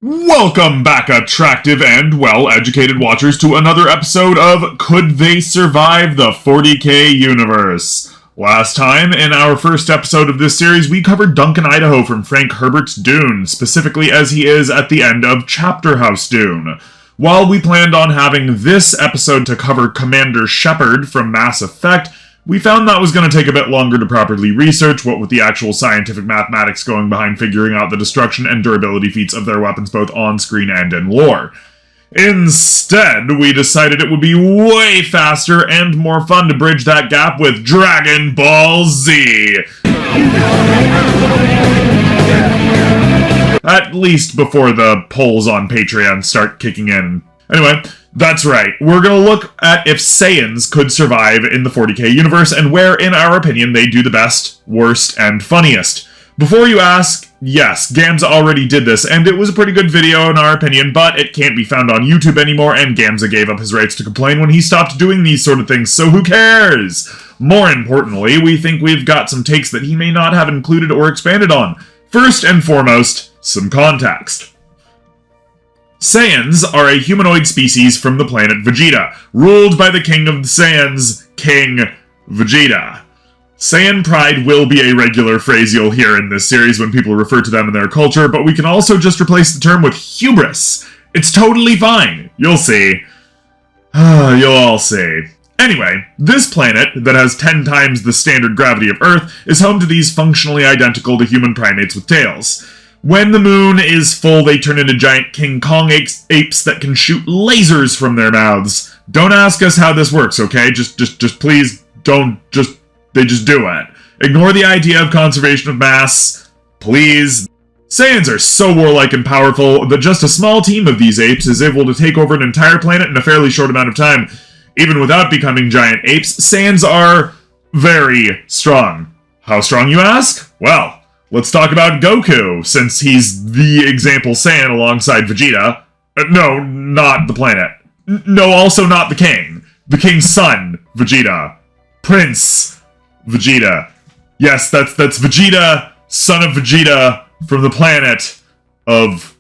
Welcome back, attractive and well-educated watchers, to another episode of Could They Survive the 40K Universe? Last time, in our first episode of this series, we covered Duncan Idaho from Frank Herbert's Dune, specifically as he is at the end of Chapter House Dune. While we planned on having this episode to cover Commander Shepard from Mass Effect, we found that was going to take a bit longer to properly research, what with the actual scientific mathematics going behind figuring out the destruction and durability feats of their weapons both on-screen and in lore. Instead, we decided it would be way faster and more fun to bridge that gap with Dragon Ball Z! At least before the polls on Patreon start kicking in. Anyway, that's right, we're gonna look at if Saiyans could survive in the 40k universe and where, in our opinion, they do the best, worst, and funniest. Before you ask, yes, Gamza already did this, and it was a pretty good video in our opinion, but it can't be found on YouTube anymore, and Gamza gave up his rights to complain when he stopped doing these sort of things, so who cares? More importantly, we think we've got some takes that he may not have included or expanded on. First and foremost, some context. Saiyans are a humanoid species from the planet Vegeta, ruled by the king of the Saiyans, King Vegeta. Saiyan pride will be a regular phrase you'll hear in this series when people refer to them in their culture, but we can also just replace the term with hubris. It's totally fine. You'll see. You'll all see. Anyway, this planet, that has 10 times the standard gravity of Earth, is home to these functionally identical to human primates with tails. When the moon is full, they turn into giant King Kong apes that can shoot lasers from their mouths. Don't ask us how this works, okay? Just please don't they just do it. Ignore the idea of conservation of mass, please. Saiyans are so warlike and powerful that just a small team of these apes is able to take over an entire planet in a fairly short amount of time. Even without becoming giant apes, Saiyans are very strong. How strong, you ask? Well, let's talk about Goku, since he's the example Saiyan alongside Vegeta. No, not the planet. No, also not the king. The king's son, Vegeta. Prince Vegeta. Yes, that's Vegeta, son of Vegeta, from the planet of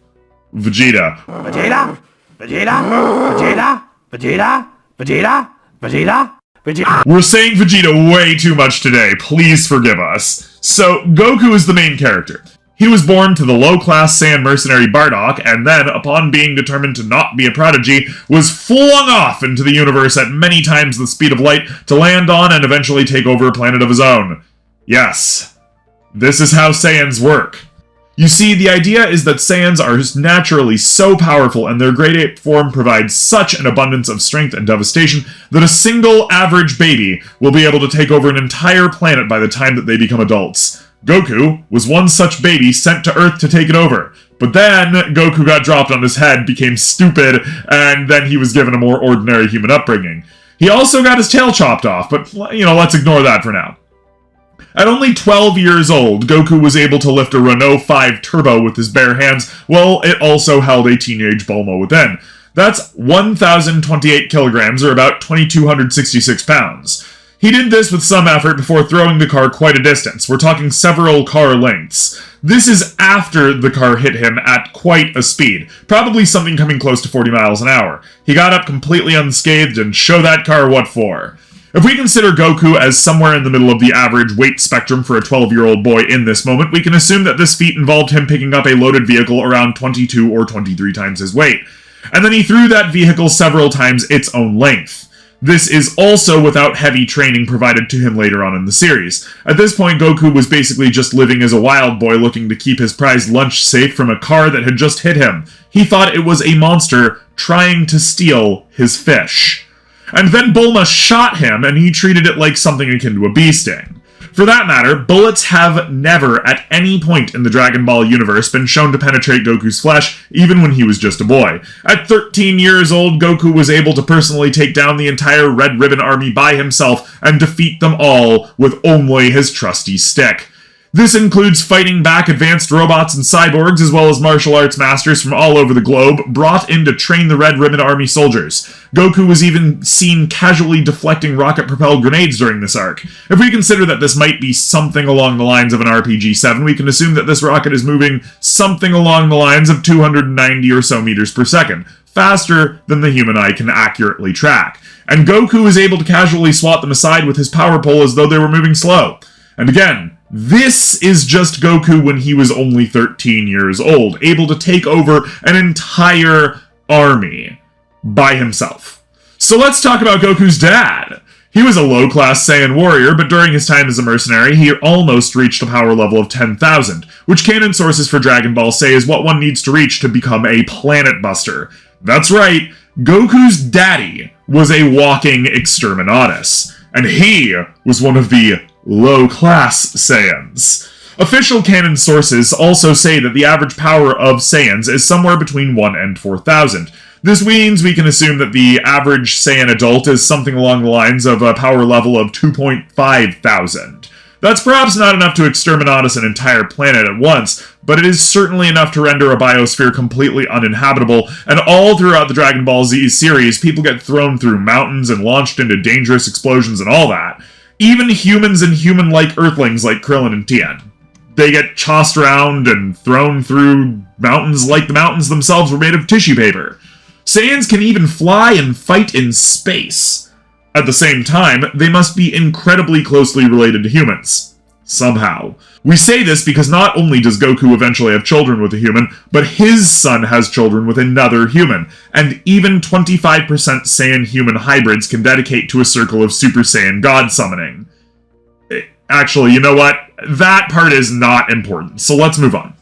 Vegeta. Vegeta? Vegeta? Vegeta? Vegeta? Vegeta? Vegeta? Vegeta. We're saying Vegeta way too much today, please forgive us. So, Goku is the main character. He was born to the low-class Saiyan mercenary Bardock, and then, upon being determined to not be a prodigy, was flung off into the universe at many times the speed of light to land on and eventually take over a planet of his own. Yes, this is how Saiyans work. You see, the idea is that Saiyans are naturally so powerful and their great ape form provides such an abundance of strength and devastation that a single average baby will be able to take over an entire planet by the time that they become adults. Goku was one such baby sent to Earth to take it over. But then, Goku got dropped on his head, became stupid, and then he was given a more ordinary human upbringing. He also got his tail chopped off, but, let's ignore that for now. At only 12 years old, Goku was able to lift a Renault 5 Turbo with his bare hands, while it also held a teenage Bulma within. That's 1,028 kilograms, or about 2,266 pounds. He did this with some effort before throwing the car quite a distance. We're talking several car lengths. This is after the car hit him at quite a speed, probably something coming close to 40 miles an hour. He got up completely unscathed and show that car what for. If we consider Goku as somewhere in the middle of the average weight spectrum for a 12-year-old boy in this moment, we can assume that this feat involved him picking up a loaded vehicle around 22 or 23 times his weight. And then he threw that vehicle several times its own length. This is also without heavy training provided to him later on in the series. At this point, Goku was basically just living as a wild boy looking to keep his prized lunch safe from a car that had just hit him. He thought it was a monster trying to steal his fish. And then Bulma shot him, and he treated it like something akin to a bee sting. For that matter, bullets have never, at any point in the Dragon Ball universe, been shown to penetrate Goku's flesh, even when he was just a boy. At 13 years old, Goku was able to personally take down the entire Red Ribbon army by himself and defeat them all with only his trusty stick. This includes fighting back advanced robots and cyborgs, as well as martial arts masters from all over the globe, brought in to train the Red Ribbon Army soldiers. Goku was even seen casually deflecting rocket-propelled grenades during this arc. If we consider that this might be something along the lines of an RPG-7, we can assume that this rocket is moving something along the lines of 290 or so meters per second, faster than the human eye can accurately track. And Goku is able to casually swat them aside with his power pole as though they were moving slow. And again, this is just Goku when he was only 13 years old, able to take over an entire army by himself. So let's talk about Goku's dad. He was a low-class Saiyan warrior, but during his time as a mercenary, he almost reached a power level of 10,000, which canon sources for Dragon Ball say is what one needs to reach to become a planet buster. That's right, Goku's daddy was a walking Exterminatus, and he was one of the low-class Saiyans. Official canon sources also say that the average power of Saiyans is somewhere between 1 and 4,000. This means we can assume that the average Saiyan adult is something along the lines of a power level of 2,500. That's perhaps not enough to Exterminatus an entire planet at once, but it is certainly enough to render a biosphere completely uninhabitable, and all throughout the Dragon Ball Z series, people get thrown through mountains and launched into dangerous explosions and all that. Even humans and human-like Earthlings like Krillin and Tien. They get tossed around and thrown through mountains like the mountains themselves were made of tissue paper. Saiyans can even fly and fight in space. At the same time, they must be incredibly closely related to humans. Somehow. We say this because not only does Goku eventually have children with a human, but his son has children with another human, and even 25% Saiyan-human hybrids can dedicate to a circle of Super Saiyan God summoning. Actually, you know what? That part is not important, so let's move on.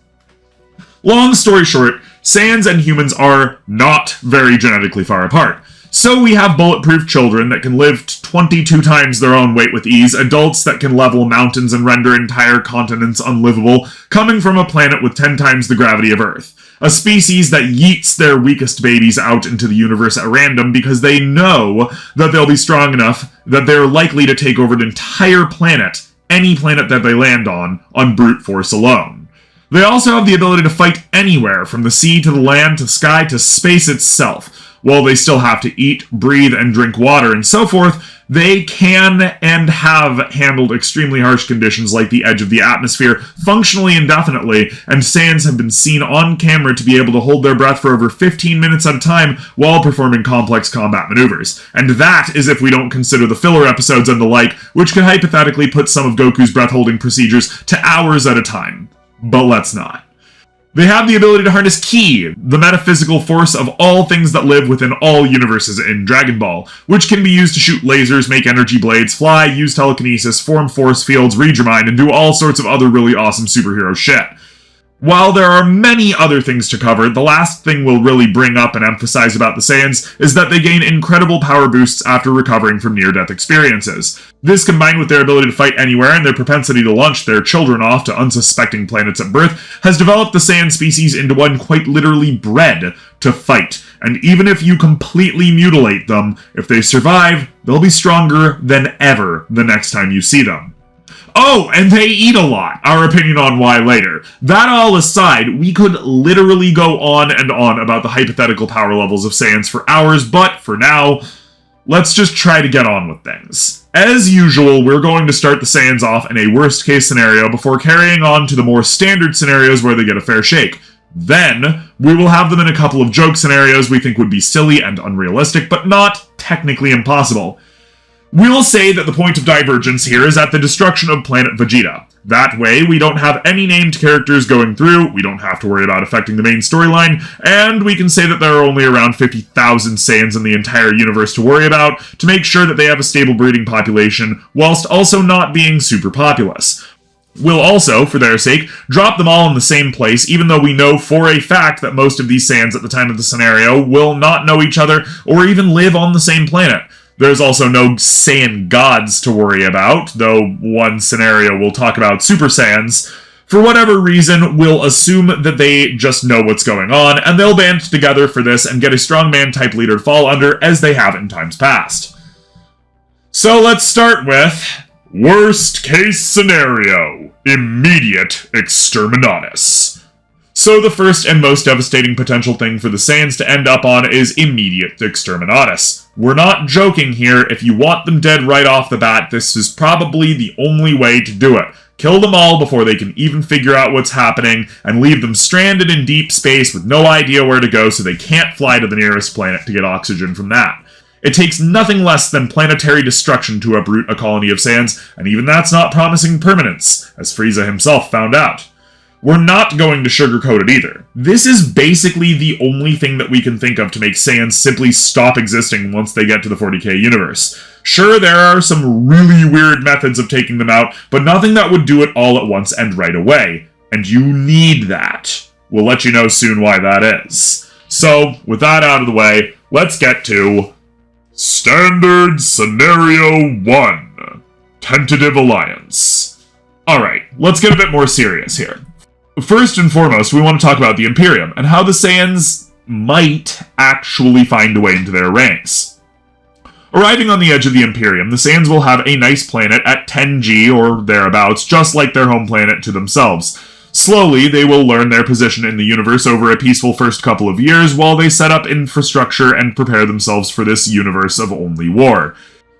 Long story short, Saiyans and humans are not very genetically far apart. So we have bulletproof children that can lift 22 times their own weight with ease, adults that can level mountains and render entire continents unlivable, coming from a planet with 10 times the gravity of Earth. A species that yeets their weakest babies out into the universe at random because they know that they'll be strong enough that they're likely to take over an entire planet, any planet that they land on brute force alone. They also have the ability to fight anywhere, from the sea to the land to the sky to space itself. While they still have to eat, breathe, and drink water and so forth, they can and have handled extremely harsh conditions like the edge of the atmosphere functionally indefinitely, and Saiyans have been seen on camera to be able to hold their breath for over 15 minutes at a time while performing complex combat maneuvers. And that is if we don't consider the filler episodes and the like, which could hypothetically put some of Goku's breath-holding procedures to hours at a time. But let's not. They have the ability to harness Ki, the metaphysical force of all things that live within all universes in Dragon Ball, which can be used to shoot lasers, make energy blades, fly, use telekinesis, form force fields, read your mind, and do all sorts of other really awesome superhero shit. While there are many other things to cover, the last thing we'll really bring up and emphasize about the Saiyans is that they gain incredible power boosts after recovering from near-death experiences. This, combined with their ability to fight anywhere and their propensity to launch their children off to unsuspecting planets at birth, has developed the Saiyan species into one quite literally bred to fight. And even if you completely mutilate them, if they survive, they'll be stronger than ever the next time you see them. Oh, and they eat a lot. Our opinion on why later. That all aside, we could literally go on and on about the hypothetical power levels of Saiyans for hours, but for now, let's just try to get on with things. As usual, we're going to start the Saiyans off in a worst-case scenario before carrying on to the more standard scenarios where they get a fair shake. Then, we will have them in a couple of joke scenarios we think would be silly and unrealistic, but not technically impossible. We'll say that the point of divergence here is at the destruction of planet Vegeta. That way, we don't have any named characters going through, we don't have to worry about affecting the main storyline, and we can say that there are only around 50,000 Saiyans in the entire universe to worry about to make sure that they have a stable breeding population, whilst also not being super populous. We'll also, for their sake, drop them all in the same place, even though we know for a fact that most of these Saiyans at the time of the scenario will not know each other or even live on the same planet. There's also no Saiyan gods to worry about, though one scenario we'll talk about Super Saiyans. For whatever reason, we'll assume that they just know what's going on, and they'll band together for this and get a strongman-type leader to fall under, as they have in times past. So let's start with Worst case scenario, immediate Exterminatus. So the first and most devastating potential thing for the Saiyans to end up on is immediate Exterminatus. We're not joking here. If you want them dead right off the bat, this is probably the only way to do it. Kill them all before they can even figure out what's happening, and leave them stranded in deep space with no idea where to go so they can't fly to the nearest planet to get oxygen from that. It takes nothing less than planetary destruction to uproot a colony of Saiyans, and even that's not promising permanence, as Frieza himself found out. We're not going to sugarcoat it either. This is basically the only thing that we can think of to make Saiyans simply stop existing once they get to the 40k universe. Sure, there are some really weird methods of taking them out, but nothing that would do it all at once and right away. And you need that. We'll let you know soon why that is. So, with that out of the way, let's get to Standard Scenario 1. Tentative Alliance. Alright, let's get a bit more serious here. First and foremost, we want to talk about the Imperium, and how the Saiyans might actually find a way into their ranks. Arriving on the edge of the Imperium, the Saiyans will have a nice planet at 10G or thereabouts, just like their home planet to themselves. Slowly, they will learn their position in the universe over a peaceful first couple of years while they set up infrastructure and prepare themselves for this universe of only war.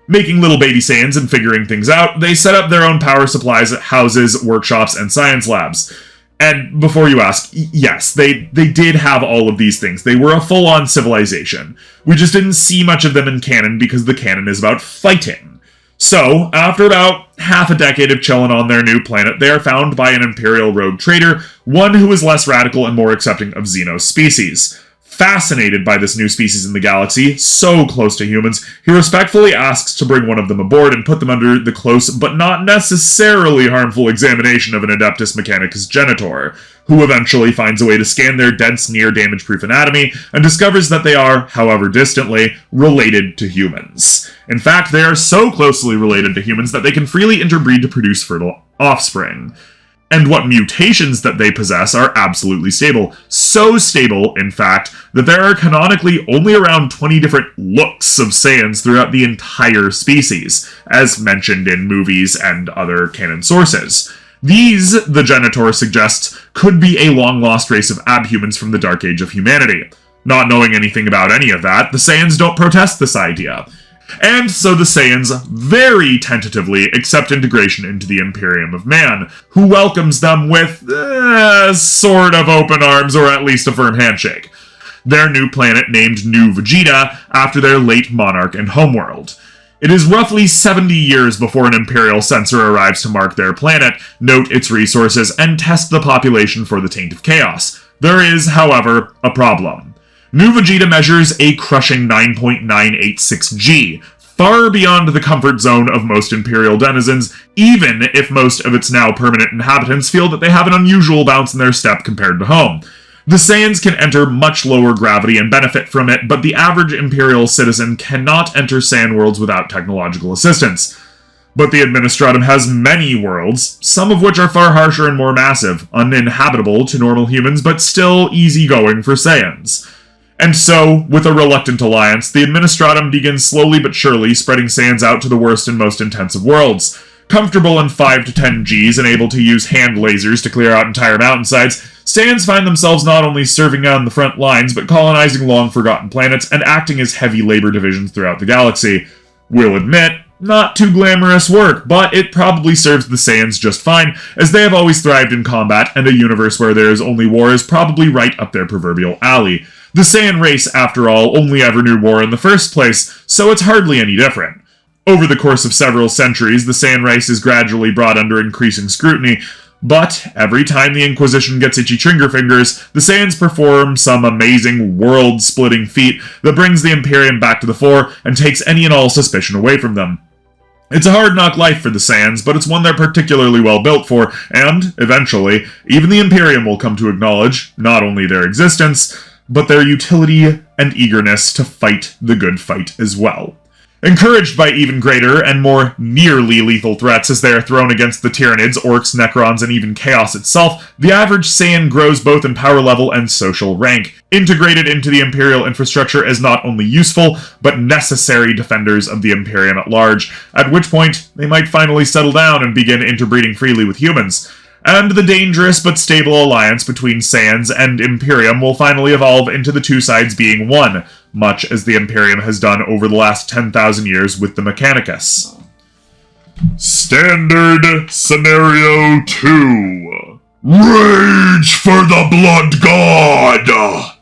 Making little baby Saiyans and figuring things out, they set up their own power supplies, houses, workshops, and science labs. And before you ask, yes, they did have all of these things. They were a full-on civilization. We just didn't see much of them in canon because the canon is about fighting. So, after about half a decade of chilling on their new planet, they are found by an Imperial rogue trader, one who is less radical and more accepting of Xeno species. Fascinated by this new species in the galaxy, so close to humans, he respectfully asks to bring one of them aboard and put them under the close but not necessarily harmful examination of an Adeptus Mechanicus Genitor, who eventually finds a way to scan their dense, near-damage-proof anatomy and discovers that they are, however distantly, related to humans. In fact, they are so closely related to humans that they can freely interbreed to produce fertile offspring. And what mutations that they possess are absolutely stable. So stable, in fact, that there are canonically only around 20 different looks of Saiyans throughout the entire species, as mentioned in movies and other canon sources. These, the Genitor suggests, could be a long-lost race of abhumans from the Dark Age of humanity. Not knowing anything about any of that, the Saiyans don't protest this idea. And so the Saiyans very tentatively accept integration into the Imperium of Man, who welcomes them with sort of open arms or at least a firm handshake. Their new planet named New Vegeta after their late monarch and homeworld. It is roughly 70 years before an Imperial censor arrives to mark their planet, note its resources, and test the population for the Taint of Chaos. There is, however, a problem. New Vegeta measures a crushing 9.986 G, far beyond the comfort zone of most Imperial denizens, even if most of its now permanent inhabitants feel that they have an unusual bounce in their step compared to home. The Saiyans can enter much lower gravity and benefit from it, but the average Imperial citizen cannot enter Saiyan worlds without technological assistance. But the Administratum has many worlds, some of which are far harsher and more massive, uninhabitable to normal humans, but still easygoing for Saiyans. And so, with a reluctant alliance, the Administratum begins slowly but surely spreading Saiyans out to the worst and most intensive worlds. Comfortable in 5 to 10 Gs and able to use hand lasers to clear out entire mountainsides, Saiyans find themselves not only serving on the front lines, but colonizing long-forgotten planets and acting as heavy labor divisions throughout the galaxy. We'll admit, not too glamorous work, but it probably serves the Saiyans just fine, as they have always thrived in combat, and a universe where there is only war is probably right up their proverbial alley. The Saiyan race, after all, only ever knew war in the first place, so it's hardly any different. Over the course of several centuries, the Saiyan race is gradually brought under increasing scrutiny, but every time the Inquisition gets itchy trigger fingers, the Saiyans perform some amazing world-splitting feat that brings the Imperium back to the fore and takes any and all suspicion away from them. It's a hard-knock life for the Saiyans, but it's one they're particularly well built for, and, eventually, even the Imperium will come to acknowledge not only their existence, but their utility and eagerness to fight the good fight as well. Encouraged by even greater and more nearly lethal threats as they are thrown against the Tyranids, Orcs, Necrons, and even Chaos itself, the average Saiyan grows both in power level and social rank, integrated into the Imperial infrastructure as not only useful, but necessary defenders of the Imperium at large, at which point they might finally settle down and begin interbreeding freely with humans. And the dangerous but stable alliance between Saiyans and Imperium will finally evolve into the two sides being one, much as the Imperium has done over the last 10,000 years with the Mechanicus. Standard Scenario 2. Rage for the Blood God!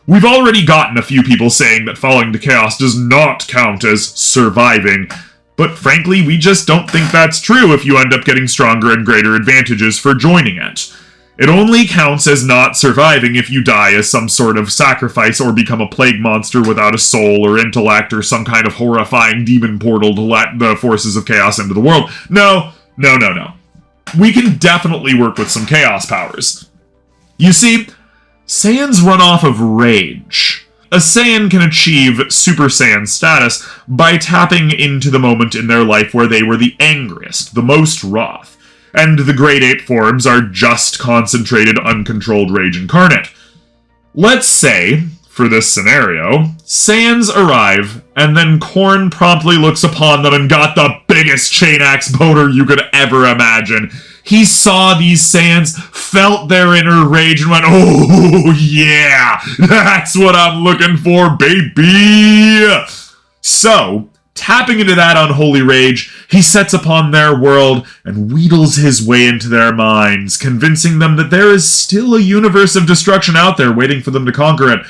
We've already gotten a few people saying that falling to Chaos does not count as surviving, but frankly, we just don't think that's true if you end up getting stronger and greater advantages for joining it. It only counts as not surviving if you die as some sort of sacrifice or become a plague monster without a soul or intellect or some kind of horrifying demon portal to let the forces of chaos into the world. No. We can definitely work with some chaos powers. You see, Saiyans run off of rage. A Saiyan can achieve Super Saiyan status by tapping into the moment in their life where they were the angriest, the most wroth, and the Great Ape forms are just concentrated, uncontrolled rage incarnate. Let's say, for this scenario, Saiyans arrive, and then Korn promptly looks upon them and got the biggest chain axe boner you could ever imagine. He saw these Saiyans, felt their inner rage, and went, "Oh, yeah, that's what I'm looking for, baby!" So, tapping into that unholy rage, he sets upon their world and wheedles his way into their minds, convincing them that there is still a universe of destruction out there waiting for them to conquer it.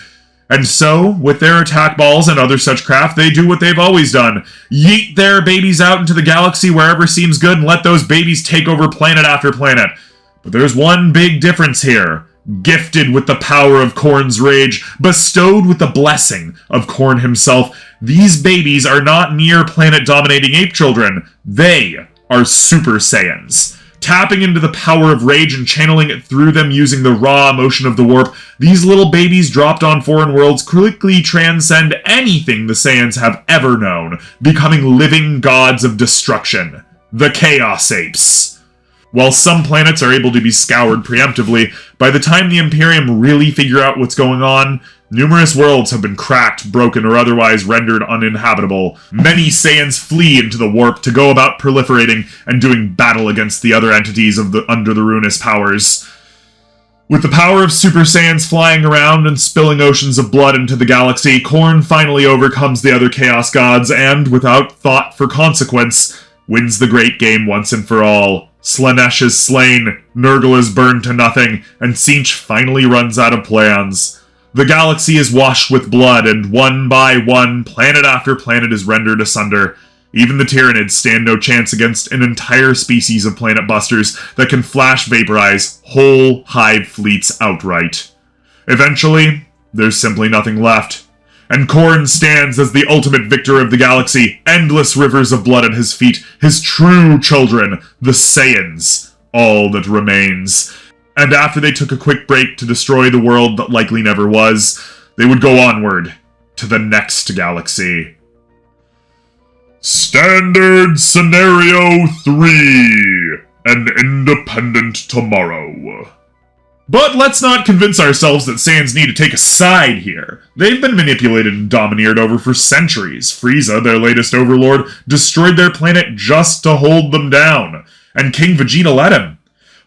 And so, with their attack balls and other such craft, they do what they've always done. Yeet their babies out into the galaxy wherever seems good and let those babies take over planet after planet. But there's one big difference here. Gifted with the power of Korn's rage, bestowed with the blessing of Korn himself, these babies are not mere planet-dominating ape children. They are Super Saiyans. Tapping into the power of rage and channeling it through them using the raw emotion of the warp, these little babies dropped on foreign worlds quickly transcend anything the Saiyans have ever known, becoming living gods of destruction. The Chaos Apes. While some planets are able to be scoured preemptively, by the time the Imperium really figure out what's going on, numerous worlds have been cracked, broken, or otherwise rendered uninhabitable. Many Saiyans flee into the warp to go about proliferating and doing battle against the other entities of the under the ruinous powers. With the power of Super Saiyans flying around and spilling oceans of blood into the galaxy, Korn finally overcomes the other Chaos Gods and, without thought for consequence, wins the great game once and for all. Slanesh is slain, Nurgle is burned to nothing, and Tzeentch finally runs out of plans. The galaxy is washed with blood, and one by one, planet after planet is rendered asunder. Even the Tyranids stand no chance against an entire species of planet busters that can flash vaporize whole hive fleets outright. Eventually, there's simply nothing left. And Korn stands as the ultimate victor of the galaxy, endless rivers of blood at his feet, his true children, the Saiyans, all that remains. And after they took a quick break to destroy the world that likely never was, they would go onward to the next galaxy. Standard Scenario 3. An Independent Tomorrow. But let's not convince ourselves that Saiyans need to take a side here. They've been manipulated and domineered over for centuries. Frieza, their latest overlord, destroyed their planet just to hold them down. And King Vegeta let him.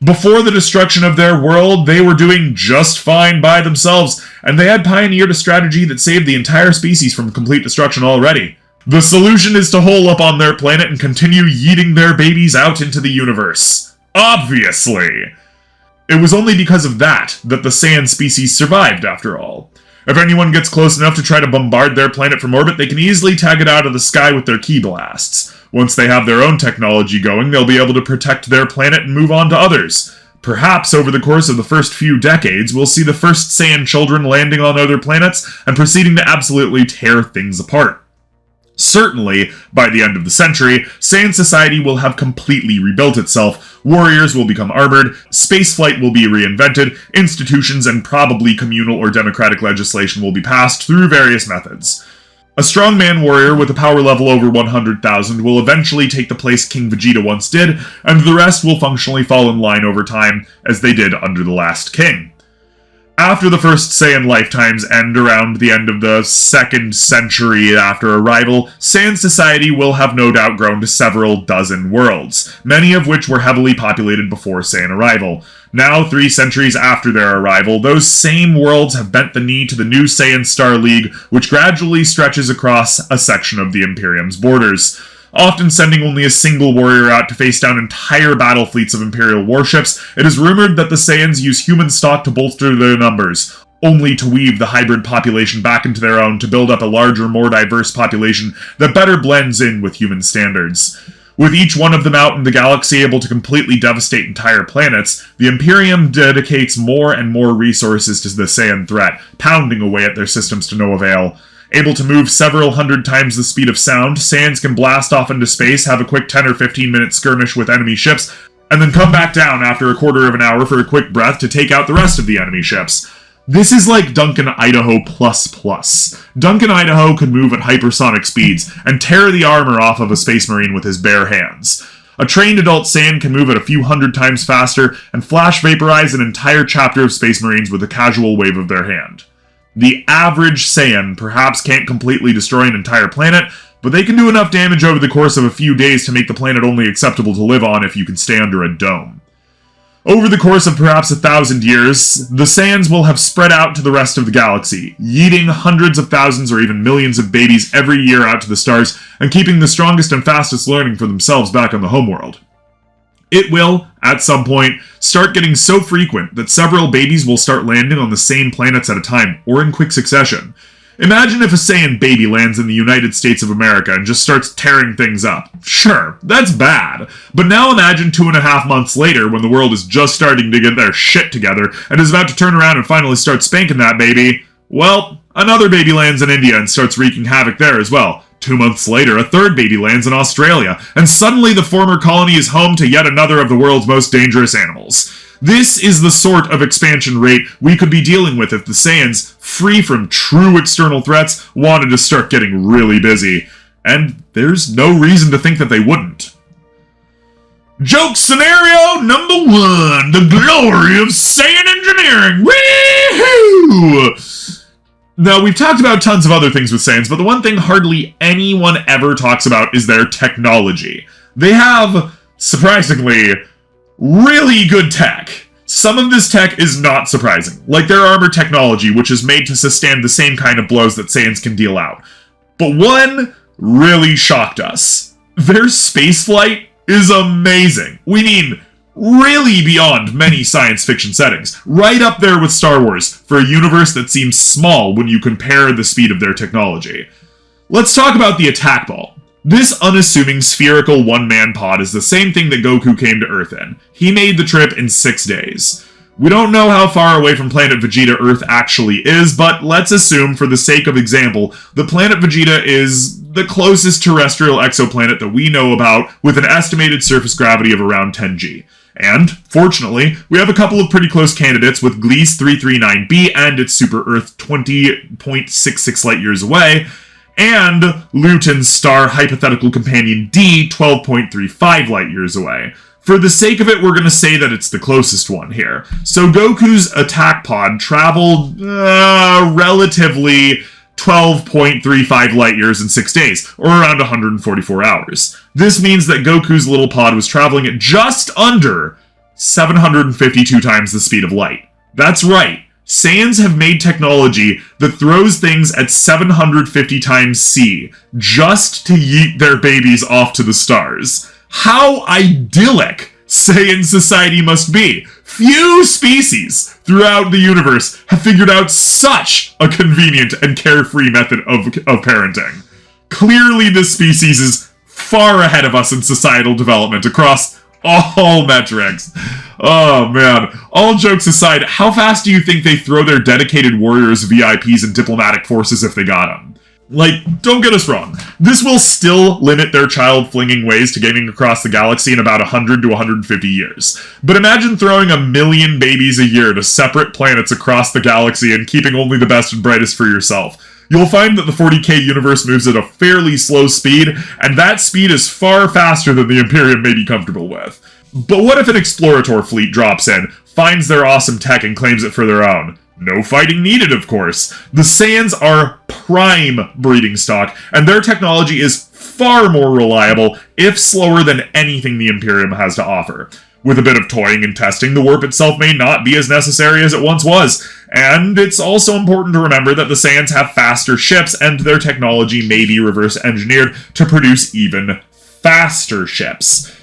Before the destruction of their world, they were doing just fine by themselves, and they had pioneered a strategy that saved the entire species from complete destruction already. The solution is to hole up on their planet and continue yeeting their babies out into the universe. Obviously! It was only because of that the Saiyan species survived, after all. If anyone gets close enough to try to bombard their planet from orbit, they can easily tag it out of the sky with their ki blasts. Once they have their own technology going, they'll be able to protect their planet and move on to others. Perhaps over the course of the first few decades, we'll see the first Saiyan children landing on other planets and proceeding to absolutely tear things apart. Certainly, by the end of the century, Saiyan society will have completely rebuilt itself, warriors will become armored, spaceflight will be reinvented, institutions and probably communal or democratic legislation will be passed through various methods. A strongman warrior with a power level over 100,000 will eventually take the place King Vegeta once did, and the rest will functionally fall in line over time, as they did under the last king. After the first Saiyan lifetimes end around the end of the 2nd century after arrival, Saiyan society will have no doubt grown to several dozen worlds, many of which were heavily populated before Saiyan arrival. Now, 3 centuries after their arrival, those same worlds have bent the knee to the new Saiyan Star League, which gradually stretches across a section of the Imperium's borders. Often sending only a single warrior out to face down entire battle fleets of Imperial warships, it is rumored that the Saiyans use human stock to bolster their numbers, only to weave the hybrid population back into their own to build up a larger, more diverse population that better blends in with human standards. With each one of them out in the galaxy able to completely devastate entire planets, the Imperium dedicates more and more resources to the Saiyan threat, pounding away at their systems to no avail. Able to move several hundred times the speed of sound, Saiyans can blast off into space, have a quick 10 or 15 minute skirmish with enemy ships, and then come back down after a quarter of an hour for a quick breath to take out the rest of the enemy ships. This is like Duncan Idaho++. Duncan Idaho could move at hypersonic speeds and tear the armor off of a Space Marine with his bare hands. A trained adult Saiyan can move at a few hundred times faster and flash vaporize an entire chapter of Space Marines with a casual wave of their hand. The average Saiyan perhaps can't completely destroy an entire planet, but they can do enough damage over the course of a few days to make the planet only acceptable to live on if you can stay under a dome. Over the course of perhaps 1,000 years, the Saiyans will have spread out to the rest of the galaxy, yeeting hundreds of thousands or even millions of babies every year out to the stars, and keeping the strongest and fastest learning for themselves back on the homeworld. It will, at some point, start getting so frequent that several babies will start landing on the same planets at a time, or in quick succession. Imagine if a Saiyan baby lands in the United States of America and just starts tearing things up. Sure, that's bad. But now imagine 2.5 months later when the world is just starting to get their shit together and is about to turn around and finally start spanking that baby. Well, another baby lands in India and starts wreaking havoc there as well. 2 months later, a third baby lands in Australia, and suddenly the former colony is home to yet another of the world's most dangerous animals. This is the sort of expansion rate we could be dealing with if the Saiyans, free from true external threats, wanted to start getting really busy. And there's no reason to think that they wouldn't. Joke scenario number 1, the glory of Saiyan engineering! Woohoo! Now, we've talked about tons of other things with Saiyans, but the one thing hardly anyone ever talks about is their technology. They have, surprisingly, really good tech. Some of this tech is not surprising, like their armor technology, which is made to sustain the same kind of blows that Saiyans can deal out. But one really shocked us. Their spaceflight is amazing. We mean, really beyond many science fiction settings, right up there with Star Wars, for a universe that seems small when you compare the speed of their technology. Let's talk about the attack ball. This unassuming spherical one-man pod is the same thing that Goku came to Earth in. He made the trip in 6 days. We don't know how far away from planet Vegeta Earth actually is, but let's assume, for the sake of example, the planet Vegeta is the closest terrestrial exoplanet that we know about, with an estimated surface gravity of around 10 g. And, fortunately, we have a couple of pretty close candidates with Gliese 339b and its super-Earth 20.66 light-years away, and Luton's star hypothetical companion D 12.35 light-years away. For the sake of it, we're going to say that it's the closest one here. So Goku's attack pod traveled relatively 12.35 light-years in 6 days, or around 144 hours. This means that Goku's little pod was traveling at just under 752 times the speed of light. That's right. Saiyans have made technology that throws things at 750 times C, just to yeet their babies off to the stars. How idyllic Saiyan society must be! Few species throughout the universe have figured out such a convenient and carefree method of parenting. Clearly this species is far ahead of us in societal development across all metrics. Oh man, all jokes aside, how fast do you think they throw their dedicated warriors, VIPs, and diplomatic forces if they got them? Like, don't get us wrong, this will still limit their child-flinging ways to gaming across the galaxy in about 100 to 150 years. But imagine throwing 1 million babies a year to separate planets across the galaxy and keeping only the best and brightest for yourself. you'll find that the 40k universe moves at a fairly slow speed, and that speed is far faster than the Imperium may be comfortable with. But what if an Explorator fleet drops in, finds their awesome tech, and claims it for their own? No fighting needed, of course. The Saiyans are prime breeding stock, and their technology is far more reliable, if slower than anything the Imperium has to offer. With a bit of toying and testing, the warp itself may not be as necessary as it once was. And it's also important to remember that the Saiyans have faster ships, and their technology may be reverse-engineered to produce even faster ships.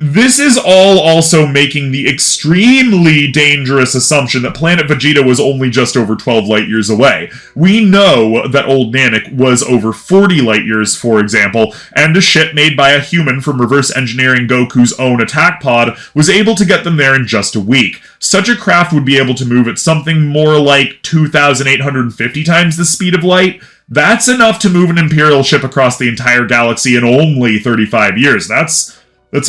This is all also making the extremely dangerous assumption that planet Vegeta was only just over 12 light-years away. We know that old Namek was over 40 light-years, for example, and a ship made by a human from reverse-engineering Goku's own attack pod was able to get them there in just a week. Such a craft would be able to move at something more like 2,850 times the speed of light. That's enough to move an Imperial ship across the entire galaxy in only 35 years. That's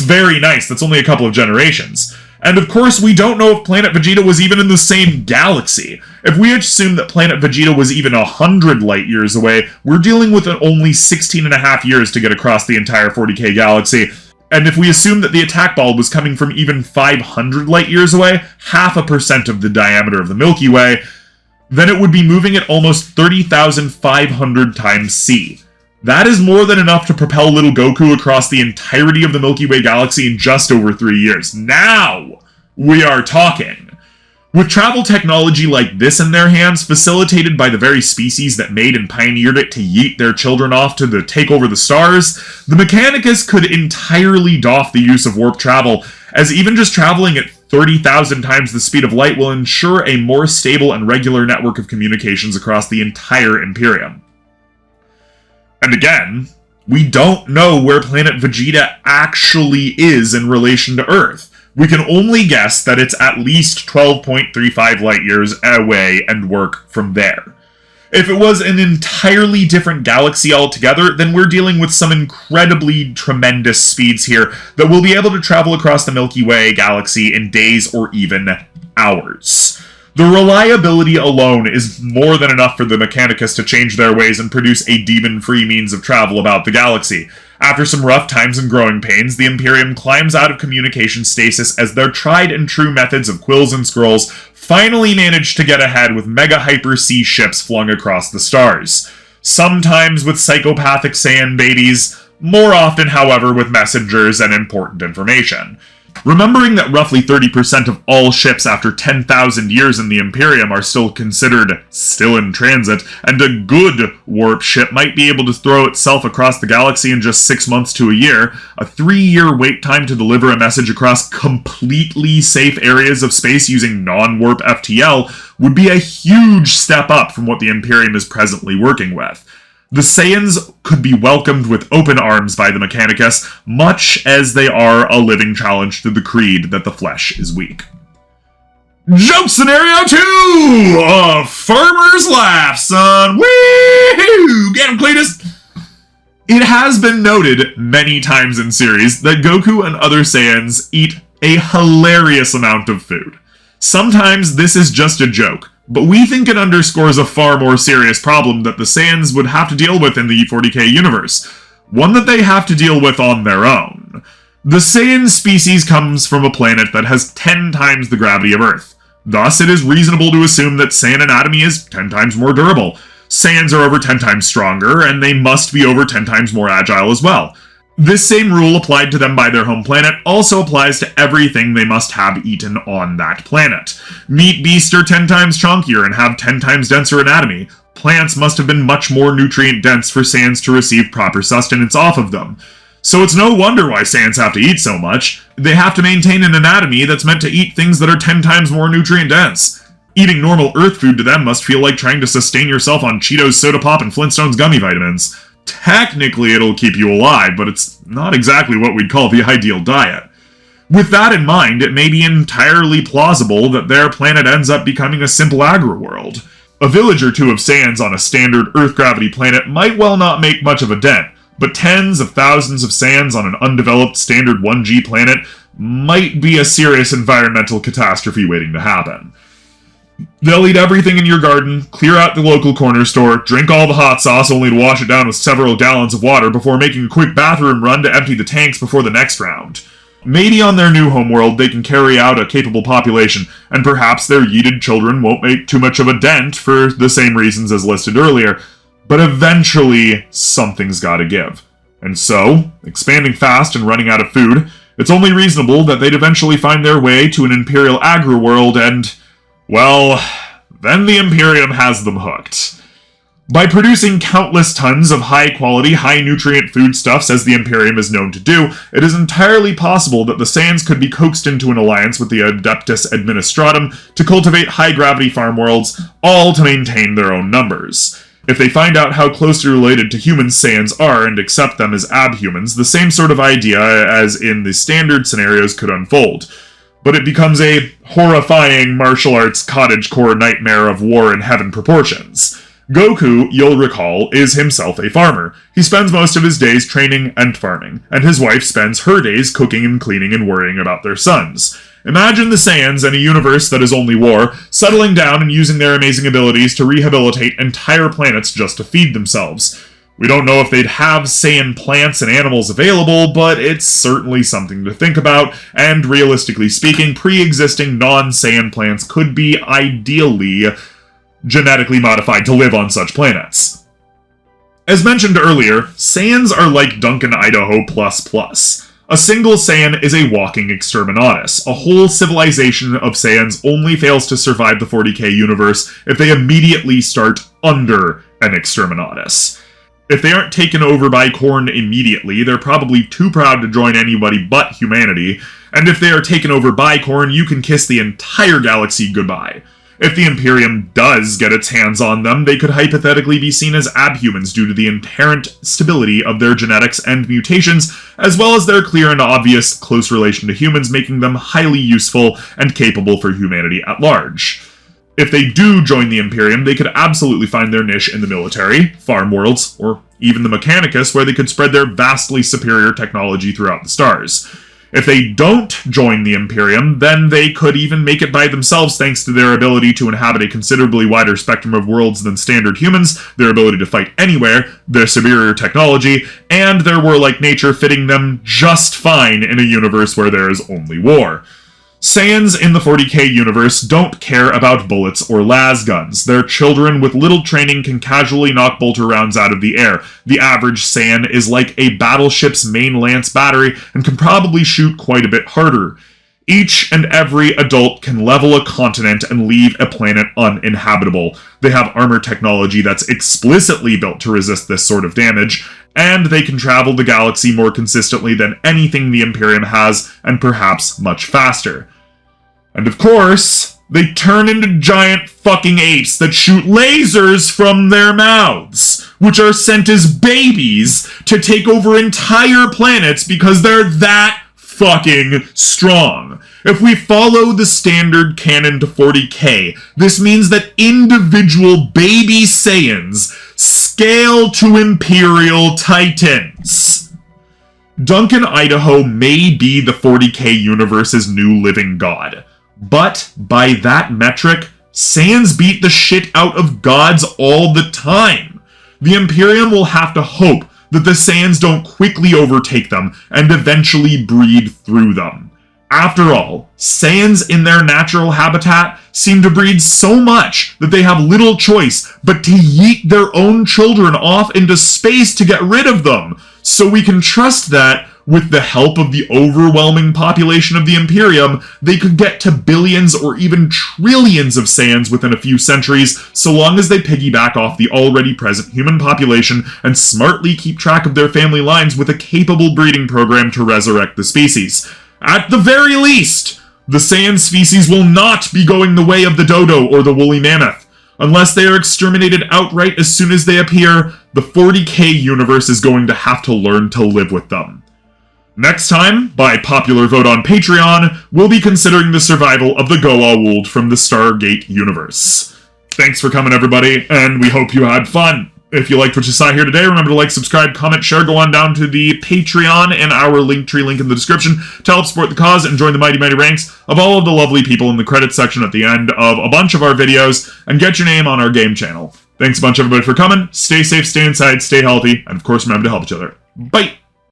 very nice. That's only a couple of generations. And of course, we don't know if Planet Vegeta was even in the same galaxy. If we assume that Planet Vegeta was even 100 light-years away, we're dealing with only 16 and a half years to get across the entire 40k galaxy. And if we assume that the attack ball was coming from even 500 light-years away, 0.5% of the diameter of the Milky Way, then it would be moving at almost 30,500 times c. That is more than enough to propel little Goku across the entirety of the Milky Way galaxy in just over 3 years. Now we are talking. With travel technology like this in their hands, facilitated by the very species that made and pioneered it to yeet their children off to take over the stars, the Mechanicus could entirely doff the use of warp travel, as even just traveling at 30,000 times the speed of light will ensure a more stable and regular network of communications across the entire Imperium. And again, we don't know where planet Vegeta actually is in relation to Earth. We can only guess that it's at least 12.35 light-years away and work from there. If it was an entirely different galaxy altogether, then we're dealing with some incredibly tremendous speeds here that will be able to travel across the Milky Way galaxy in days or even hours. The reliability alone is more than enough for the Mechanicus to change their ways and produce a demon-free means of travel about the galaxy. After some rough times and growing pains, the Imperium climbs out of communication stasis as their tried-and-true methods of quills and scrolls finally manage to get ahead with Mega Hyper C ships flung across the stars. Sometimes with psychopathic Saiyan babies, more often, however, with messengers and important information. Remembering that roughly 30% of all ships after 10,000 years in the Imperium are still considered still in transit, and a good warp ship might be able to throw itself across the galaxy in just 6 months to a year, a 3-year wait time to deliver a message across completely safe areas of space using non-warp FTL would be a huge step up from what the Imperium is presently working with. The Saiyans could be welcomed with open arms by the Mechanicus, much as they are a living challenge to the creed that the flesh is weak. Joke scenario 2! A farmer's laugh, son! Woo! Get him, Cletus! It has been noted many times in series that Goku and other Saiyans eat a hilarious amount of food. Sometimes this is just a joke, but we think it underscores a far more serious problem that the Saiyans would have to deal with in the 40k universe, one that they have to deal with on their own. The Saiyan species comes from a planet that has 10 times the gravity of Earth. Thus, it is reasonable to assume that Saiyan anatomy is 10 times more durable. Saiyans are over 10 times stronger, and they must be over 10 times more agile as well. This same rule applied to them by their home planet also applies to everything they must have eaten on that planet. Meat beasts are 10 times chunkier and have 10 times denser anatomy. Plants must have been much more nutrient-dense for Saiyans to receive proper sustenance off of them. So it's no wonder why Saiyans have to eat so much. They have to maintain an anatomy that's meant to eat things that are 10 times more nutrient-dense. Eating normal Earth food to them must feel like trying to sustain yourself on Cheetos, soda pop, and Flintstones gummy vitamins. Technically, it'll keep you alive, but it's not exactly what we'd call the ideal diet. With that in mind, it may be entirely plausible that their planet ends up becoming a simple agri-world. A village or two of Saiyans on a standard Earth gravity planet might well not make much of a dent, but tens of thousands of Saiyans on an undeveloped standard 1G planet might be a serious environmental catastrophe waiting to happen. They'll eat everything in your garden, clear out the local corner store, drink all the hot sauce only to wash it down with several gallons of water before making a quick bathroom run to empty the tanks before the next round. Maybe on their new homeworld they can carry out a capable population, and perhaps their yeeted children won't make too much of a dent for the same reasons as listed earlier, but eventually something's gotta give. And so, expanding fast and running out of food, it's only reasonable that they'd eventually find their way to an Imperial agri-world and, well, then the Imperium has them hooked. By producing countless tons of high-quality, high-nutrient foodstuffs as the Imperium is known to do, it is entirely possible that the Saiyans could be coaxed into an alliance with the Adeptus Administratum to cultivate high-gravity farm worlds, all to maintain their own numbers. If they find out how closely related to humans Saiyans are and accept them as abhumans, the same sort of idea as in the standard scenarios could unfold. But it becomes a horrifying martial arts cottagecore nightmare of war in heaven proportions. Goku, you'll recall, is himself a farmer. He spends most of his days training and farming, and his wife spends her days cooking and cleaning and worrying about their sons. Imagine the Saiyans in a universe that is only war, settling down and using their amazing abilities to rehabilitate entire planets just to feed themselves. We don't know if they'd have Saiyan plants and animals available, but it's certainly something to think about, and realistically speaking, pre-existing non-Saiyan plants could be ideally genetically modified to live on such planets. As mentioned earlier, Saiyans are like Duncan Idaho++. A single Saiyan is a walking Exterminatus. A whole civilization of Saiyans only fails to survive the 40k universe if they immediately start under an Exterminatus. If they aren't taken over by Khorne immediately, they're probably too proud to join anybody but humanity, and if they are taken over by Khorne, you can kiss the entire galaxy goodbye. If the Imperium does get its hands on them, they could hypothetically be seen as abhumans due to the inherent stability of their genetics and mutations, as well as their clear and obvious close relation to humans, making them highly useful and capable for humanity at large. If they do join the Imperium, they could absolutely find their niche in the military, farm worlds, or even the Mechanicus, where they could spread their vastly superior technology throughout the stars. If they don't join the Imperium, then they could even make it by themselves thanks to their ability to inhabit a considerably wider spectrum of worlds than standard humans, their ability to fight anywhere, their superior technology, and their warlike nature fitting them just fine in a universe where there is only war. Saiyans in the 40k universe don't care about bullets or las guns. Their children with little training can casually knock bolter rounds out of the air. The average Saiyan is like a battleship's main lance battery and can probably shoot quite a bit harder. Each and every adult can level a continent and leave a planet uninhabitable. They have armor technology that's explicitly built to resist this sort of damage, and they can travel the galaxy more consistently than anything the Imperium has, and perhaps much faster. And of course, they turn into giant fucking apes that shoot lasers from their mouths, which are sent as babies to take over entire planets because they're that fucking strong. If we follow the standard canon to 40k, this means that individual baby Saiyans scale to Imperial Titans. Duncan Idaho may be the 40k universe's new living god, but by that metric, Saiyans beat the shit out of gods all the time. The Imperium will have to hope that the Saiyans don't quickly overtake them and eventually breed through them. After all, Saiyans in their natural habitat seem to breed so much that they have little choice but to yeet their own children off into space to get rid of them. So we can trust that, with the help of the overwhelming population of the Imperium, they could get to billions or even trillions of Saiyans within a few centuries, so long as they piggyback off the already present human population and smartly keep track of their family lines with a capable breeding program to resurrect the species. At the very least, the Saiyan species will not be going the way of the dodo or the woolly mammoth. Unless they are exterminated outright as soon as they appear, the 40k universe is going to have to learn to live with them. Next time, by popular vote on Patreon, we'll be considering the survival of the Goa'uld from the Stargate universe. Thanks for coming, everybody, and we hope you had fun. If you liked what you saw here today, remember to like, subscribe, comment, share, go on down to the Patreon and our Linktree link in the description to help support the cause and join the mighty ranks of all of the lovely people in the credits section at the end of a bunch of our videos and get your name on our game channel. Thanks a bunch, everybody, for coming. Stay safe, stay inside, stay healthy, and of course, remember to help each other. Bye!